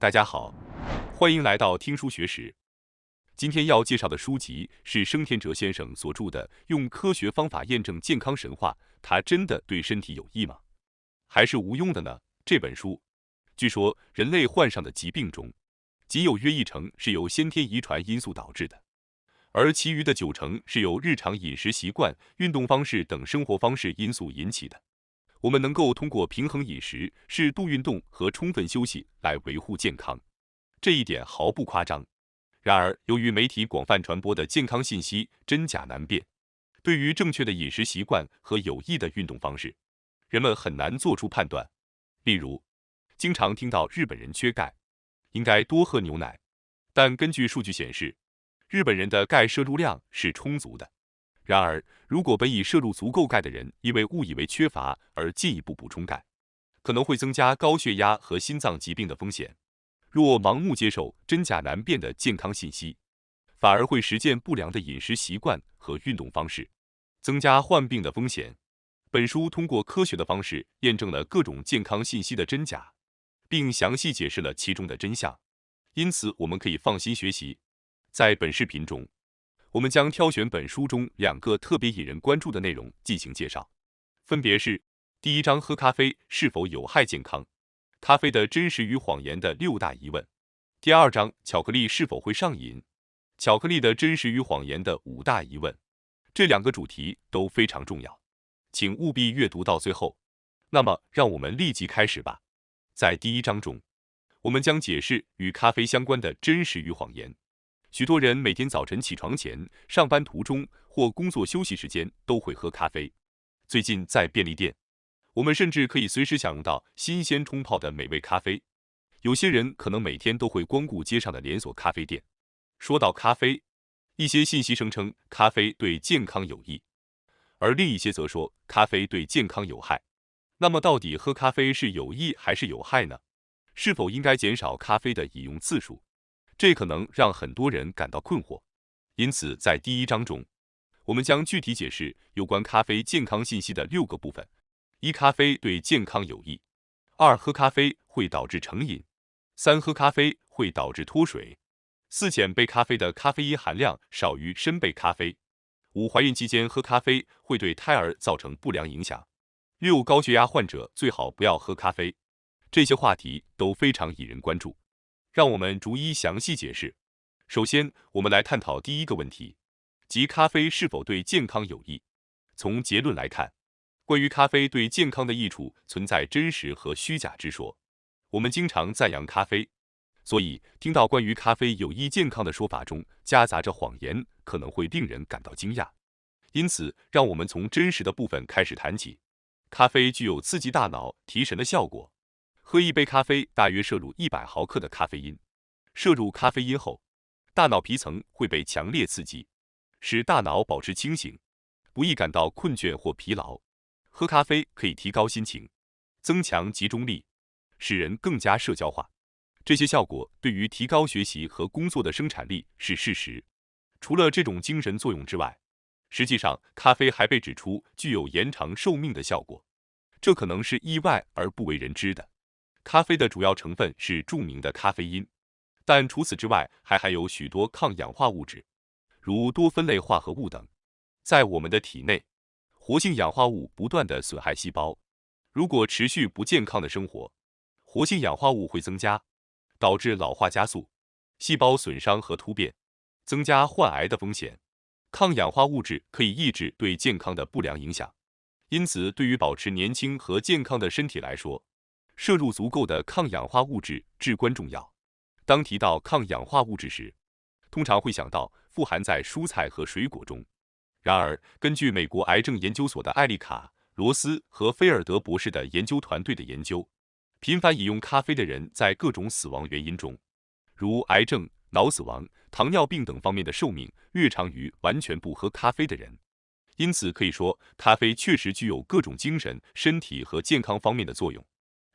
大家好，欢迎来到听书学史。今天要介绍的书籍是生田哲先生所著的《用科学方法验证健康神话》，它真的对身体有益吗？还是无用的呢？这本书，据说人类患上的疾病中，仅有约1成是由先天遗传因素导致的，而其余的90成是由日常饮食习惯、运动方式等生活方式因素引起的。我们能够通过平衡饮食、适度运动和充分休息来维护健康，这一点毫不夸张。然而，由于媒体广泛传播的健康信息真假难辨，对于正确的饮食习惯和有益的运动方式，人们很难做出判断。例如，经常听到日本人缺钙，应该多喝牛奶，但根据数据显示，日本人的钙摄入量是充足的。然而，如果本已摄入足够钙的人因为误以为缺乏而进一步补充钙，可能会增加高血压和心脏疾病的风险。若盲目接受真假难辨的健康信息，反而会实践不良的饮食习惯和运动方式，增加患病的风险。本书通过科学的方式验证了各种健康信息的真假，并详细解释了其中的真相，因此我们可以放心学习。在本视频中，我们将挑选本书中2个特别引人关注的内容进行介绍，分别是：第1章喝咖啡是否有害健康？咖啡的真实与谎言的6大疑问。第2章巧克力是否会上瘾？巧克力的真实与谎言的5大疑问。这2个主题都非常重要，请务必阅读到最后。那么，让我们立即开始吧。在第1章中，我们将解释与咖啡相关的真实与谎言。许多人每天早晨起床前、上班途中或工作休息时间都会喝咖啡。最近在便利店，我们甚至可以随时享用到新鲜冲泡的美味咖啡。有些人可能每天都会光顾街上的连锁咖啡店。说到咖啡，一些信息声称咖啡对健康有益，而另一些则说咖啡对健康有害。那么到底喝咖啡是有益还是有害呢？是否应该减少咖啡的饮用次数？这可能让很多人感到困惑。因此，在第1章中，我们将具体解释有关咖啡健康信息的6个部分。1. 咖啡对健康有益。2. 喝咖啡会导致成瘾。3. 喝咖啡会导致脱水。4. 浅焙咖啡的咖啡因含量少于深焙咖啡。5. 怀孕期间喝咖啡会对胎儿造成不良影响。6. 高血压患者最好不要喝咖啡。这些话题都非常引人关注，让我们逐一详细解释。首先，我们来探讨第1个问题，即咖啡是否对健康有益。从结论来看，关于咖啡对健康的益处存在真实和虚假之说。我们经常赞扬咖啡，所以听到关于咖啡有益健康的说法中夹杂着谎言，可能会令人感到惊讶。因此，让我们从真实的部分开始谈起。咖啡具有刺激大脑、提神的效果。喝一杯咖啡大约摄入100毫克的咖啡因。摄入咖啡因后，大脑皮层会被强烈刺激，使大脑保持清醒，不易感到困倦或疲劳。喝咖啡可以提高心情，增强集中力，使人更加社交化。这些效果对于提高学习和工作的生产力是事实。除了这种精神作用之外，实际上咖啡还被指出具有延长寿命的效果，这可能是意外而不为人知的。咖啡的主要成分是著名的咖啡因，但除此之外还含有许多抗氧化物质，如多酚类化合物等。在我们的体内，活性氧化物不断地损害细胞。如果持续不健康的生活，活性氧化物会增加，导致老化加速、细胞损伤和突变，增加患癌的风险。抗氧化物质可以抑制对健康的不良影响，因此对于保持年轻和健康的身体来说，摄入足够的抗氧化物质至关重要。当提到抗氧化物质时，通常会想到富含在蔬菜和水果中。然而，根据美国癌症研究所的艾丽卡·罗斯和菲尔德博士的研究团队的研究，频繁饮用咖啡的人在各种死亡原因中，如癌症、脑死亡、糖尿病等方面的寿命略长于完全不喝咖啡的人。因此可以说，咖啡确实具有各种精神、身体和健康方面的作用。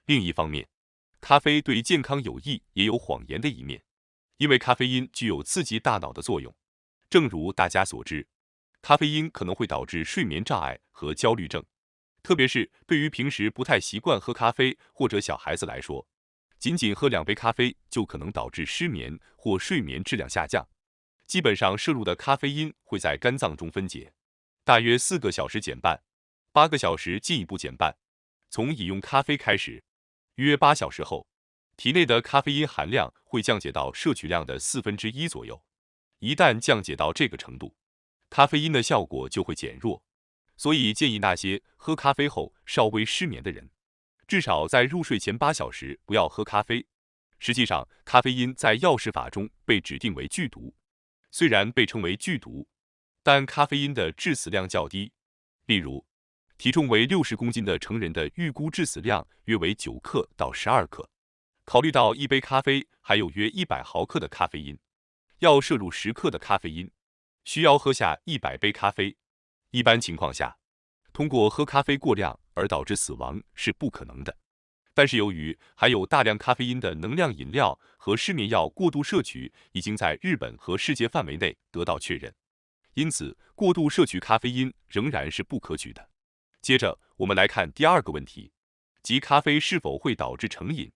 另一方面，咖啡对健康有益也有谎言的一面，因为咖啡因具有刺激大脑的作用。正如大家所知，咖啡因可能会导致睡眠障碍和焦虑症，特别是对于平时不太习惯喝咖啡或者小孩子来说，仅仅喝2杯咖啡就可能导致失眠或睡眠质量下降。基本上摄入的咖啡因会在肝脏中分解，大约4个小时减半，8个小时进一步减半。从饮用咖啡开始，约8小时后，体内的咖啡因含量会降解到摄取量的1/4左右。一旦降解到这个程度，咖啡因的效果就会减弱。所以建议那些喝咖啡后稍微失眠的人，至少在入睡前8小时不要喝咖啡。实际上，咖啡因在药事法中被指定为剧毒。虽然被称为剧毒，但咖啡因的致死量较低。例如，体重为60公斤的成人的预估致死量约为9克到12克。考虑到一杯咖啡含有约100毫克的咖啡因，要摄入10克的咖啡因，需要喝下100杯咖啡。一般情况下，通过喝咖啡过量而导致死亡是不可能的。但是由于含有大量咖啡因的能量饮料和失眠药过度摄取已经在日本和世界范围内得到确认，因此过度摄取咖啡因仍然是不可取的。接着我们来看第2个问题，即咖啡是否会导致成瘾。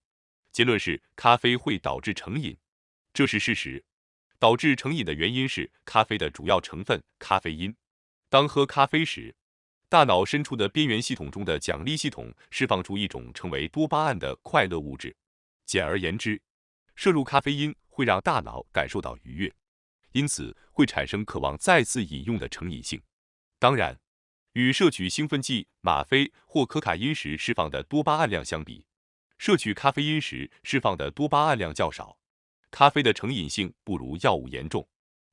结论是咖啡会导致成瘾，这是事实。导致成瘾的原因是咖啡的主要成分咖啡因。当喝咖啡时，大脑深处的边缘系统中的奖励系统释放出一种称为多巴胺的快乐物质。简而言之，摄入咖啡因会让大脑感受到愉悦，因此会产生渴望再次饮用的成瘾性。当然，与摄取兴奋剂吗啡或可卡因时释放的多巴胺量相比，摄取咖啡因时释放的多巴胺量较少，咖啡的成瘾性不如药物严重。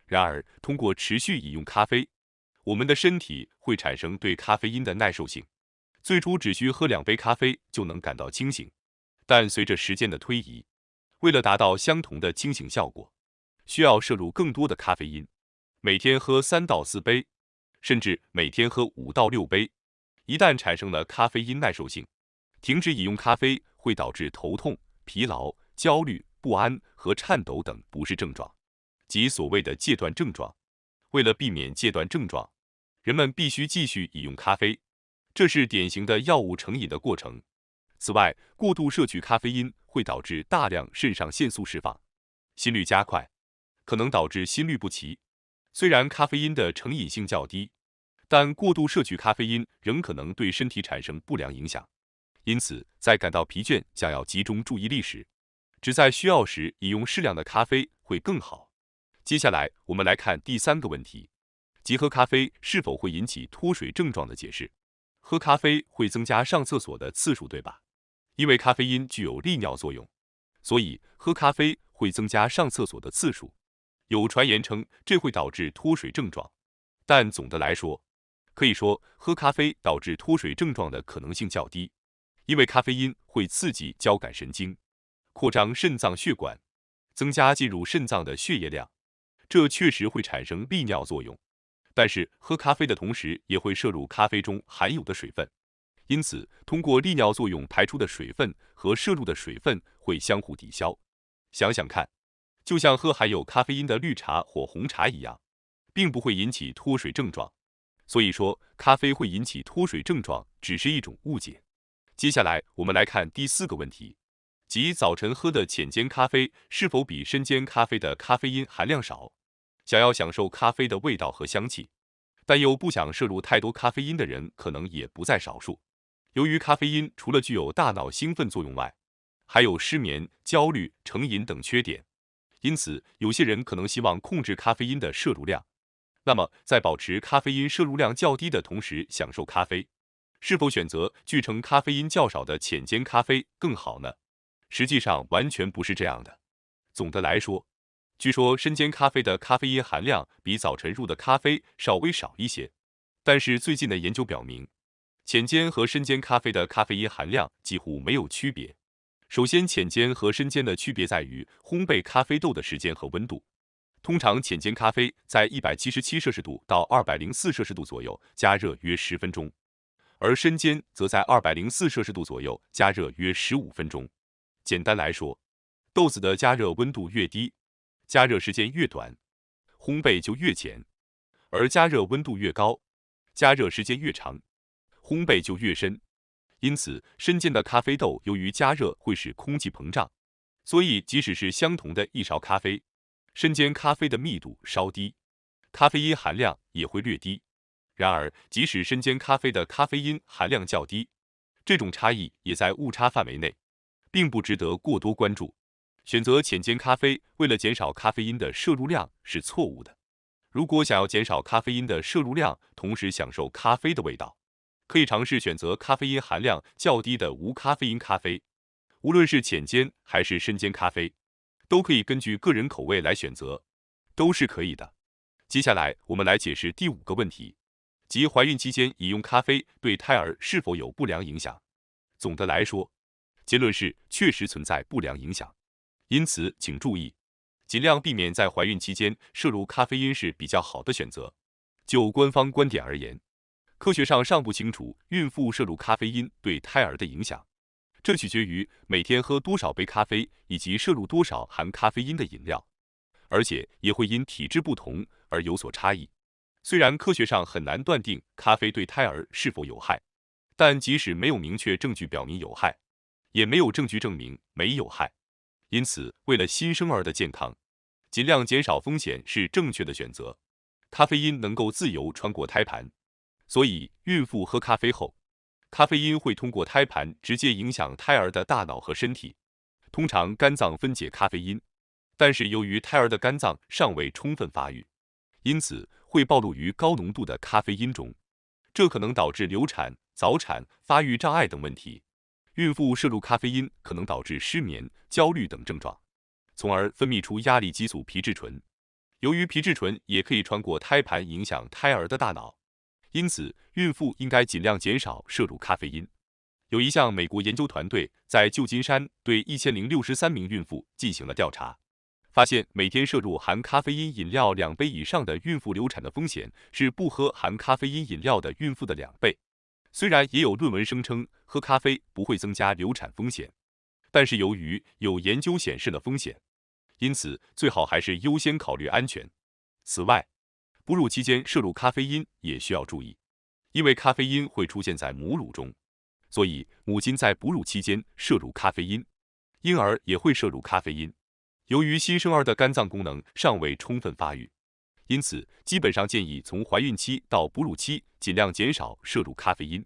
然而，通过持续饮用咖啡，我们的身体会产生对咖啡因的耐受性。最初只需喝2杯咖啡就能感到清醒，但随着时间的推移，为了达到相同的清醒效果，需要摄入更多的咖啡因，每天喝3到4杯，甚至每天喝5到6杯。一旦产生了咖啡因耐受性，停止饮用咖啡会导致头痛、疲劳、焦虑、不安和颤抖等不适症状，即所谓的戒断症状。为了避免戒断症状，人们必须继续饮用咖啡，这是典型的药物成瘾的过程。此外，过度摄取咖啡因会导致大量肾上腺素释放，心率加快，可能导致心律不齐。虽然咖啡因的成瘾性较低，但过度摄取咖啡因仍可能对身体产生不良影响。因此，在感到疲倦、想要集中注意力时，只在需要时饮用适量的咖啡会更好。接下来，我们来看第3个问题，即喝咖啡是否会引起脱水症状的解释。喝咖啡会增加上厕所的次数，对吧？因为咖啡因具有利尿作用，所以喝咖啡会增加上厕所的次数。有传言称这会导致脱水症状，但总的来说，可以说喝咖啡导致脱水症状的可能性较低，因为咖啡因会刺激交感神经，扩张肾脏血管，增加进入肾脏的血液量，这确实会产生利尿作用。但是喝咖啡的同时也会摄入咖啡中含有的水分，因此通过利尿作用排出的水分和摄入的水分会相互抵消。想想看，就像喝含有咖啡因的绿茶或红茶一样，并不会引起脱水症状。所以说，咖啡会引起脱水症状只是一种误解。接下来我们来看第4个问题，即早晨喝的浅煎咖啡是否比深煎咖啡的咖啡因含量少？想要享受咖啡的味道和香气，但又不想摄入太多咖啡因的人可能也不在少数。由于咖啡因除了具有大脑兴奋作用外，还有失眠、焦虑、成瘾等缺点，因此有些人可能希望控制咖啡因的摄入量。那么，在保持咖啡因摄入量较低的同时享受咖啡，是否选择据称咖啡因较少的浅煎咖啡更好呢？实际上完全不是这样的。总的来说，据说深煎咖啡的咖啡因含量比早晨入的咖啡稍微少一些，但是最近的研究表明，浅煎和深煎咖啡的咖啡因含量几乎没有区别。首先，浅煎和深煎的区别在于烘焙咖啡豆的时间和温度。通常浅煎咖啡在177摄氏度到204摄氏度左右加热约10分钟，而深煎则在204摄氏度左右加热约15分钟。简单来说，豆子的加热温度越低，加热时间越短，烘焙就越浅；而加热温度越高，加热时间越长，烘焙就越深。因此，深煎的咖啡豆由于加热会使空气膨胀，所以即使是相同的一勺咖啡，深煎咖啡的密度稍低，咖啡因含量也会略低。然而，即使深煎咖啡的咖啡因含量较低，这种差异也在误差范围内，并不值得过多关注。选择浅煎咖啡，为了减少咖啡因的摄入量是错误的。如果想要减少咖啡因的摄入量，同时享受咖啡的味道，可以尝试选择咖啡因含量较低的无咖啡因咖啡。无论是浅煎还是深煎咖啡，都可以根据个人口味来选择，都是可以的。接下来我们来解释第5个问题，即怀孕期间饮用咖啡对胎儿是否有不良影响。总的来说，结论是确实存在不良影响，因此请注意，尽量避免在怀孕期间摄入咖啡因是比较好的选择。就官方观点而言，科学上尚不清楚孕妇摄入咖啡因对胎儿的影响，这取决于每天喝多少杯咖啡以及摄入多少含咖啡因的饮料，而且也会因体质不同而有所差异。虽然科学上很难断定咖啡对胎儿是否有害，但即使没有明确证据表明有害，也没有证据证明没有害。因此，为了新生儿的健康，尽量减少风险是正确的选择。咖啡因能够自由穿过胎盘，所以孕妇喝咖啡后，咖啡因会通过胎盘直接影响胎儿的大脑和身体。通常肝脏分解咖啡因，但是由于胎儿的肝脏尚未充分发育，因此会暴露于高浓度的咖啡因中，这可能导致流产、早产、发育障碍等问题。孕妇摄入咖啡因可能导致失眠、焦虑等症状，从而分泌出压力激素皮质醇。由于皮质醇也可以穿过胎盘影响胎儿的大脑，因此孕妇应该尽量减少摄入咖啡因。有一项美国研究团队在旧金山对1063名孕妇进行了调查，发现每天摄入含咖啡因饮料2杯以上的孕妇流产的风险是不喝含咖啡因饮料的孕妇的2倍。虽然也有论文声称喝咖啡不会增加流产风险，但是由于有研究显示了风险，因此最好还是优先考虑安全。此外，哺乳期间摄入咖啡因也需要注意，因为咖啡因会出现在母乳中，所以母亲在哺乳期间摄入咖啡因，婴儿也会摄入咖啡因。由于新生儿的肝脏功能尚未充分发育，因此基本上建议从怀孕期到哺乳期尽量减少摄入咖啡因。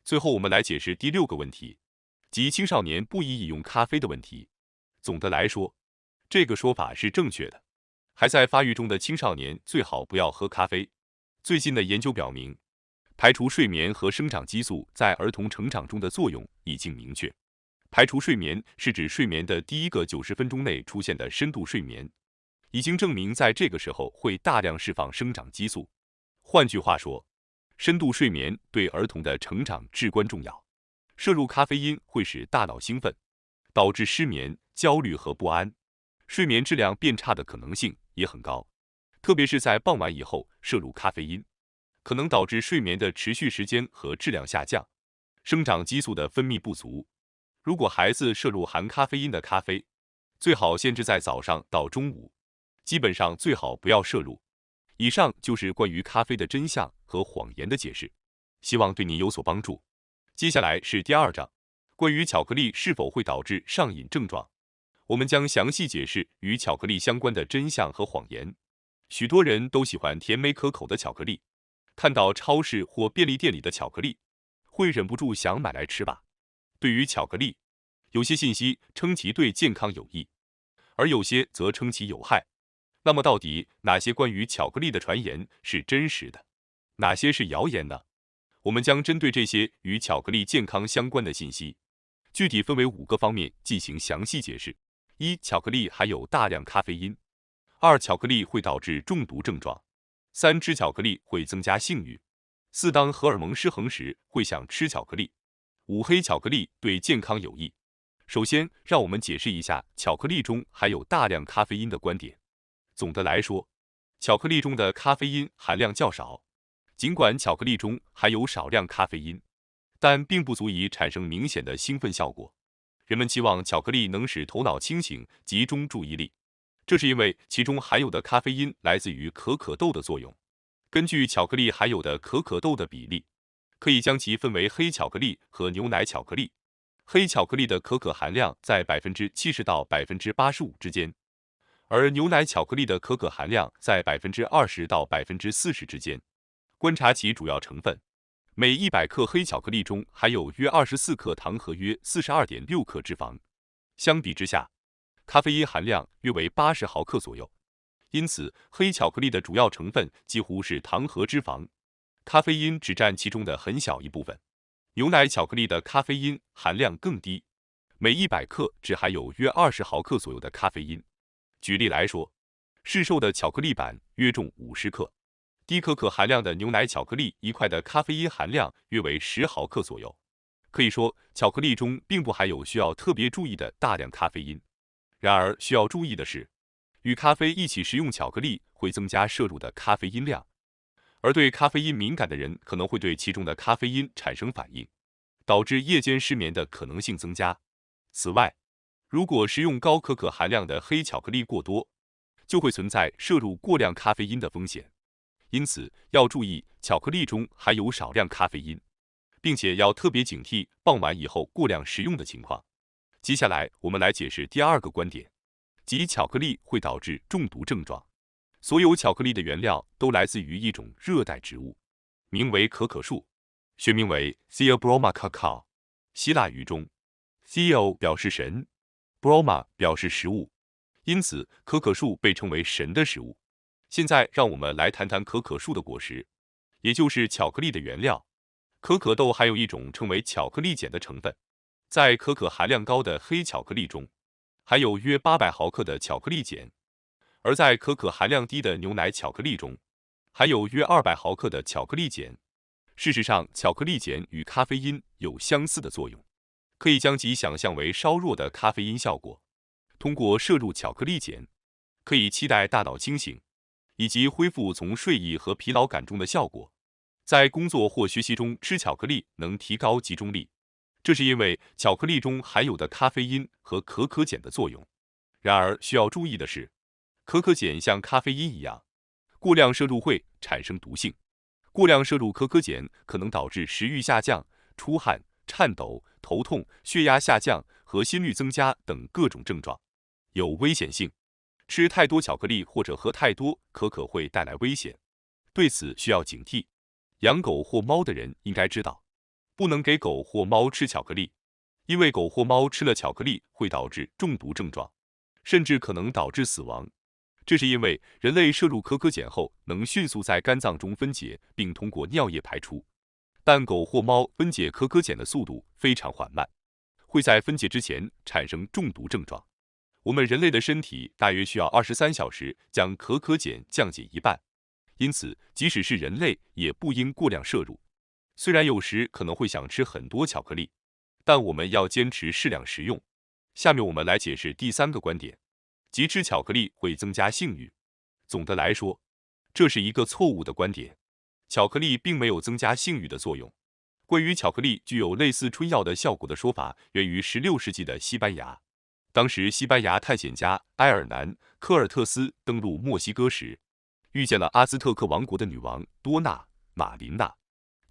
最后我们来解释第6个问题，即青少年不宜饮用咖啡的问题。总的来说，这个说法是正确的，还在发育中的青少年最好不要喝咖啡。最近的研究表明，排除睡眠和生长激素在儿童成长中的作用已经明确。排除睡眠是指睡眠的第1个90分钟内出现的深度睡眠，已经证明在这个时候会大量释放生长激素。换句话说，深度睡眠对儿童的成长至关重要。摄入咖啡因会使大脑兴奋，导致失眠、焦虑和不安，睡眠质量变差的可能性也很高。特别是在傍晚以后摄入咖啡因，可能导致睡眠的持续时间和质量下降，生长激素的分泌不足。如果孩子摄入含咖啡因的咖啡，最好限制在早上到中午，基本上最好不要摄入。以上就是关于咖啡的真相和谎言的解释，希望对您有所帮助。接下来是第2章，关于巧克力是否会导致上瘾症状，我们将详细解释与巧克力相关的真相和谎言。许多人都喜欢甜美可口的巧克力，看到超市或便利店里的巧克力，会忍不住想买来吃吧。对于巧克力，有些信息称其对健康有益，而有些则称其有害。那么到底哪些关于巧克力的传言是真实的，哪些是谣言呢？我们将针对这些与巧克力健康相关的信息，具体分为5个方面进行详细解释。1. 巧克力含有大量咖啡因。2. 巧克力会导致中毒症状。3. 吃巧克力会增加性欲。4. 当荷尔蒙失衡时会想吃巧克力。5. 黑巧克力对健康有益。首先，让我们解释一下巧克力中含有大量咖啡因的观点。总的来说，巧克力中的咖啡因含量较少，尽管巧克力中含有少量咖啡因，但并不足以产生明显的兴奋效果。人们期望巧克力能使头脑清醒，集中注意力，这是因为其中含有的咖啡因来自于可可豆的作用。根据巧克力含有的可可豆的比例，可以将其分为黑巧克力和牛奶巧克力。黑巧克力的可可含量在70%到85%之间，而牛奶巧克力的可可含量在20%到40%之间。观察其主要成分，每100克黑巧克力中含有约24克糖和约42.6克脂肪。相比之下，咖啡因含量约为80毫克左右。因此，黑巧克力的主要成分几乎是糖和脂肪，咖啡因只占其中的很小一部分。牛奶巧克力的咖啡因含量更低，每100克只含有约20毫克左右的咖啡因。举例来说，市售的巧克力板约重50克，低可可含量的牛奶巧克力一块的咖啡因含量约为10毫克左右。可以说，巧克力中并不含有需要特别注意的大量咖啡因。然而，需要注意的是，与咖啡一起食用巧克力会增加摄入的咖啡因量，而对咖啡因敏感的人可能会对其中的咖啡因产生反应，导致夜间失眠的可能性增加。此外，如果食用高可可含量的黑巧克力过多，就会存在摄入过量咖啡因的风险。因此，要注意巧克力中含有少量咖啡因，并且要特别警惕傍晚以后过量食用的情况。接下来，我们来解释第二个观点，即巧克力会导致中毒症状。所有巧克力的原料都来自于一种热带植物，名为可可树，学名为 Theobroma cacao。希腊语中 Theo 表示神， Broma 表示食物，因此可可树被称为神的食物。现在让我们来谈谈可可树的果实，也就是巧克力的原料。可可豆含有一种称为巧克力碱的成分，在可可含量高的黑巧克力中，含有约800毫克的巧克力碱，而在可可含量低的牛奶巧克力中，含有约200毫克的巧克力碱。事实上，巧克力碱与咖啡因有相似的作用，可以将其想象为稍弱的咖啡因效果。通过摄入巧克力碱，可以期待大脑清醒，以及恢复从睡意和疲劳感中的效果。在工作或学习中吃巧克力能提高集中力，这是因为巧克力中含有的咖啡因和可可碱的作用。然而需要注意的是，可可碱像咖啡因一样，过量摄入会产生毒性。过量摄入可可碱可能导致食欲下降、出汗、颤抖、头痛、血压下降和心率增加等各种症状，有危险性。吃太多巧克力或者喝太多可可会带来危险，对此需要警惕。养狗或猫的人应该知道，不能给狗或猫吃巧克力，因为狗或猫吃了巧克力会导致中毒症状，甚至可能导致死亡。这是因为人类摄入可可碱后能迅速在肝脏中分解，并通过尿液排出，但狗或猫分解可可碱的速度非常缓慢，会在分解之前产生中毒症状。我们人类的身体大约需要23小时将可可碱降解一半，因此即使是人类也不应过量摄入。虽然有时可能会想吃很多巧克力，但我们要坚持适量食用。下面我们来解释第三个观点，即吃巧克力会增加性欲。总的来说，这是一个错误的观点，巧克力并没有增加性欲的作用。关于巧克力具有类似春药的效果的说法源于16世纪的西班牙。当时西班牙探险家埃尔南·科尔特斯登陆墨西哥时，遇见了阿兹特克王国的女王多纳·马琳娜。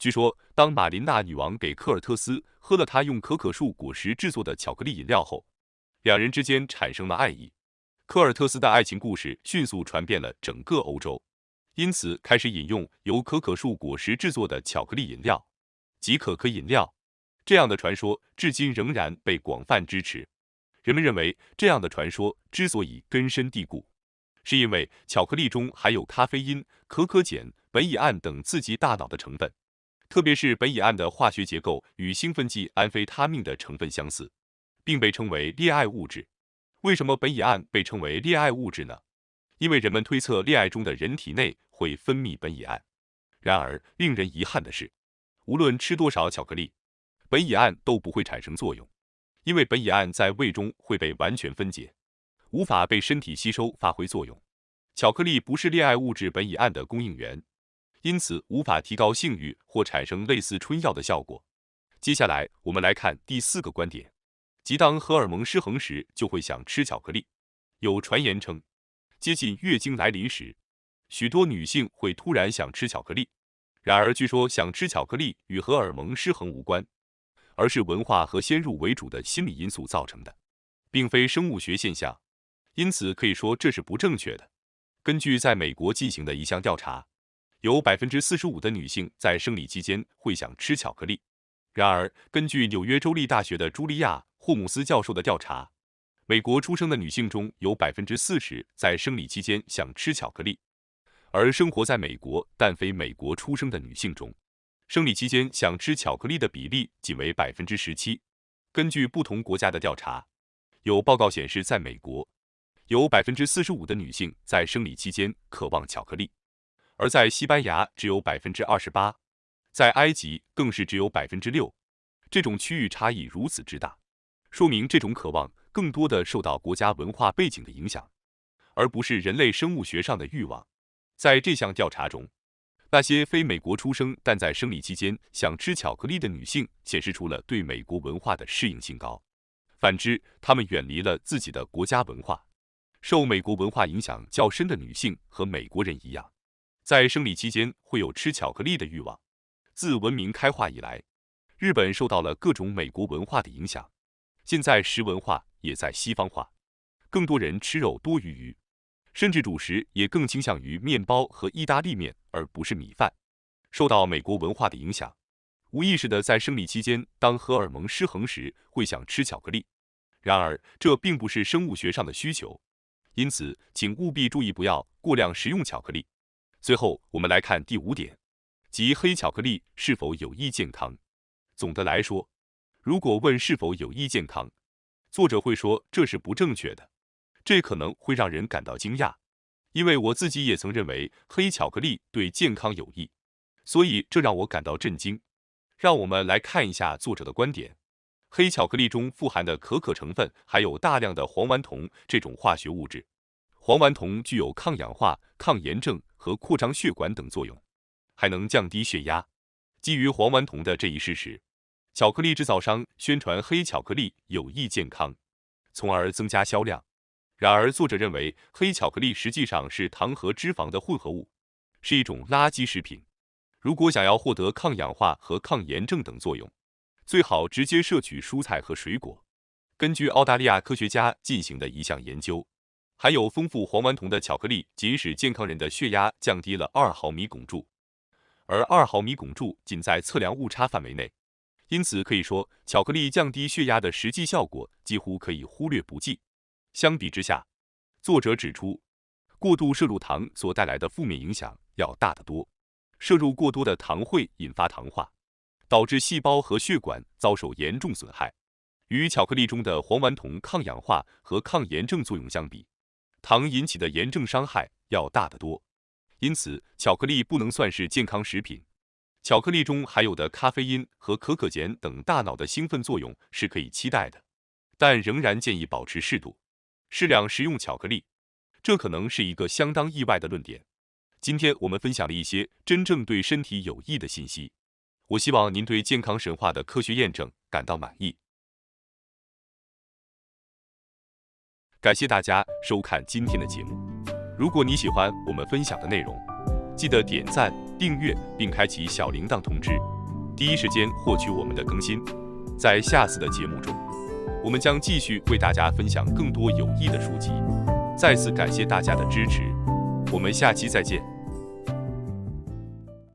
据说，当马琳娜女王给科尔特斯喝了她用可可树果实制作的巧克力饮料后，两人之间产生了爱意。科尔特斯的爱情故事迅速传遍了整个欧洲，因此开始饮用由可可树果实制作的巧克力饮料，即可可饮料。这样的传说至今仍然被广泛支持。人们认为，这样的传说之所以根深蒂固，是因为巧克力中含有咖啡因、可可碱、苯乙胺等刺激大脑的成分，特别是苯乙胺的化学结构与兴奋剂安非他命的成分相似，并被称为恋爱物质。为什么苯乙胺被称为恋爱物质呢？因为人们推测恋爱中的人体内会分泌苯乙胺。然而，令人遗憾的是，无论吃多少巧克力，苯乙胺都不会产生作用。因为苯乙胺在胃中会被完全分解，无法被身体吸收发挥作用。巧克力不是恋爱物质苯乙胺的供应源，因此无法提高性欲或产生类似春药的效果。接下来我们来看第四个观点，即当荷尔蒙失衡时就会想吃巧克力。有传言称，接近月经来临时，许多女性会突然想吃巧克力。然而据说想吃巧克力与荷尔蒙失衡无关。而是文化和先入为主的心理因素造成的，并非生物学现象，因此可以说这是不正确的。根据在美国进行的一项调查，有45%的女性在生理期间会想吃巧克力。然而，根据纽约州立大学的茱莉亚·霍姆斯教授的调查，美国出生的女性中有40%在生理期间想吃巧克力，而生活在美国但非美国出生的女性中，生理期间想吃巧克力的比例仅为17%。根据不同国家的调查，有报告显示，在美国，有45%的女性在生理期间渴望巧克力，而在西班牙只有28%，在埃及更是只有6%。这种区域差异如此之大，说明这种渴望更多的受到国家文化背景的影响，而不是人类生物学上的欲望。在这项调查中，那些非美国出生但在生理期间想吃巧克力的女性显示出了对美国文化的适应性高，反之，她们远离了自己的国家文化。受美国文化影响较深的女性和美国人一样，在生理期间会有吃巧克力的欲望。自文明开化以来，日本受到了各种美国文化的影响，现在食文化也在西方化，更多人吃肉多于鱼，甚至主食也更倾向于面包和意大利面而不是米饭。受到美国文化的影响，无意识的在生理期间当荷尔蒙失衡时会想吃巧克力。然而，这并不是生物学上的需求，因此请务必注意不要过量食用巧克力。最后，我们来看第5点，即黑巧克力是否有益健康。总的来说，如果问是否有益健康，作者会说这是不正确的。这可能会让人感到惊讶，因为我自己也曾认为黑巧克力对健康有益，所以这让我感到震惊。让我们来看一下作者的观点。黑巧克力中富含的可可成分含有大量的黄烷酮这种化学物质，黄烷酮具有抗氧化、抗炎症和扩张血管等作用，还能降低血压。基于黄烷酮的这一事实，巧克力制造商宣传黑巧克力有益健康，从而增加销量。然而，作者认为黑巧克力实际上是糖和脂肪的混合物，是一种垃圾食品。如果想要获得抗氧化和抗炎症等作用，最好直接摄取蔬菜和水果。根据澳大利亚科学家进行的一项研究，含有丰富黄烷酮的巧克力仅使健康人的血压降低了2毫米汞柱，而2毫米汞柱仅在测量误差范围内，因此可以说巧克力降低血压的实际效果几乎可以忽略不计。相比之下，作者指出，过度摄入糖所带来的负面影响要大得多。摄入过多的糖会引发糖化，导致细胞和血管遭受严重损害。与巧克力中的黄烷酮抗氧化和抗炎症作用相比，糖引起的炎症伤害要大得多。因此，巧克力不能算是健康食品。巧克力中含有的咖啡因和可可碱等大脑的兴奋作用是可以期待的，但仍然建议保持适度，适量食用巧克力。这可能是一个相当意外的论点。今天我们分享了一些真正对身体有益的信息，我希望您对健康神话的科学验证感到满意。感谢大家收看今天的节目。如果你喜欢我们分享的内容，记得点赞、订阅并开启小铃铛通知，第一时间获取我们的更新。在下次的节目中，我们将继续为大家分享更多有益的书籍。再次感谢大家的支持，我们下期再见。